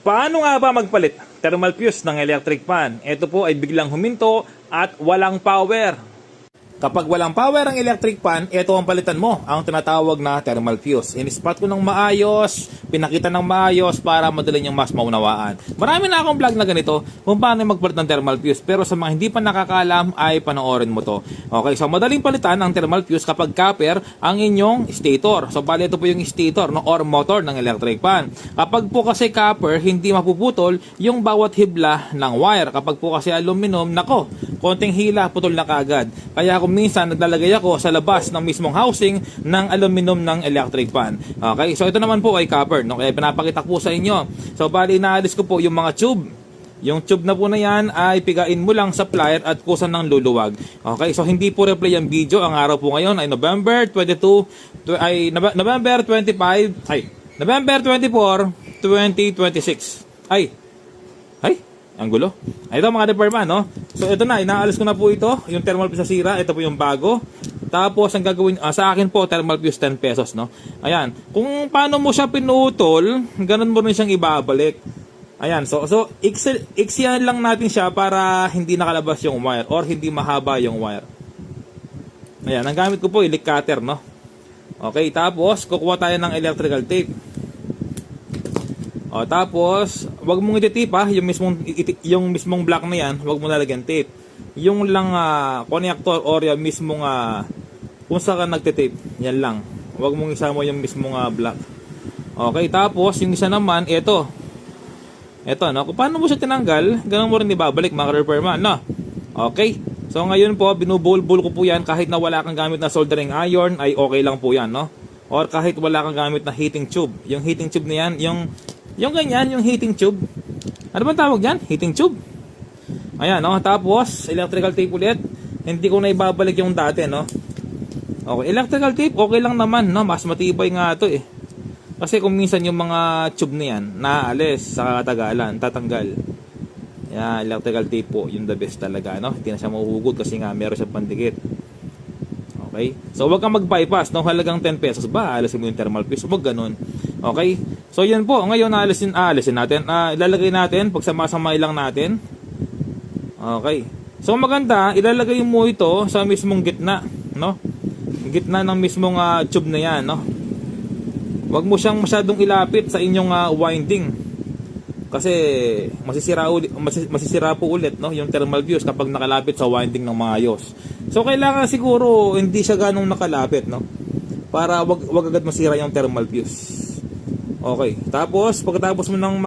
Paano nga ba magpalit thermal fuse ng electric fan? Ito po ay biglang huminto at walang power. Kapag walang power ang electric fan, ito ang palitan mo, ang tinatawag na thermal fuse. In-spot ko ng maayos, pinakita ng maayos para madali niyong mas maunawaan. Marami na akong vlog na ganito kung paano magpalit ng thermal fuse, pero sa mga hindi pa nakakaalam ay panoorin mo to. Okay, so madaling palitan ang thermal fuse kapag copper ang inyong stator. So bali ito po yung stator no, or motor ng electric fan. Kapag po kasi copper, hindi mapuputol yung bawat hibla ng wire. Kapag po kasi aluminum, nako, konting hila, putol na kaagad. Kaya kung minsan naglalagay ako sa labas ng mismong housing ng aluminum ng electric fan. Okay, so ito naman po ay copper, no? Kaya pinapakita po sa inyo. So bali inaalis ko po yung mga tube. Yung tube na po na yan ay pigain mo lang sa plier at kusan ng luluwag. Okay, so hindi po replay ang video. Ang araw po ngayon ay November 24, November 24, 2026. Ang gulo. Ito mga department, no? So ito na, inaalis ko na po ito, yung thermal fuse na sira, ito po yung bago. Tapos ang gagawin, sa akin po, thermal fuse 10 pesos, no? Ayan, kung paano mo siya pinutol, ganun mo rin siyang ibabalik. Ayan, so iksiyan lang natin siya para hindi nakalabas yung wire or hindi mahaba yung wire. Ayan, ang gamit ko po, leak cutter, no? Okay, tapos kukuha tayo ng electrical tape. O, tapos, wag mong ititip yung mismong block na yan, wag mo lalagyan tape. Yung lang connector or yung mismong kung saan ka nagtitape, yan lang. Wag mong isama yung mismong block. Okay, tapos yung isa naman, ito, no? Kung paano mo siya tinanggal, ganun mo rin ibabalik mga repairman, no? Okay, so ngayon po, binubulbul ko po yan kahit na wala kang gamit na soldering iron, ay okay lang po yan, no? Or kahit wala kang gamit na heating tube. Yung heating tube na yan, yung ganyan, yung heating tube. Ano bang tawag dyan? Heating tube. Ayan, no? Tapos, electrical tape ulit. Hindi ko na ibabalik yung dati, no? Okay, electrical tape, okay lang naman, no? Mas matibay nga ito, eh. Kasi kung minsan yung mga tube na yan, naaalis sa katagalan, tatanggal. Yan, electrical tape po, yung the best talaga, no? Hindi na siya mahuhugod kasi nga meron siyang pandikit. Okay? So, huwag kang mag-bypass, no? Halagang 10 pesos ba? Alisin mo yung thermal fuse. Huwag ganun. Okay? So, yan po. Ngayon, alisin natin. Ilalagay natin. Pagsamasama lang natin. Okay. So, maganda. Ilalagay mo ito sa mismong gitna. No? Gitna ng mismong tube na yan. No? Huwag mo siyang masyadong ilapit sa inyong winding. Kasi, masisira po ulit, no? Yung thermal fuse kapag nakalapit sa winding ng maayos. So, kailangan siguro hindi siya ganong nakalapit, no? Para wag agad masira yung thermal fuse. Okay. Tapos, pagkatapos mo ng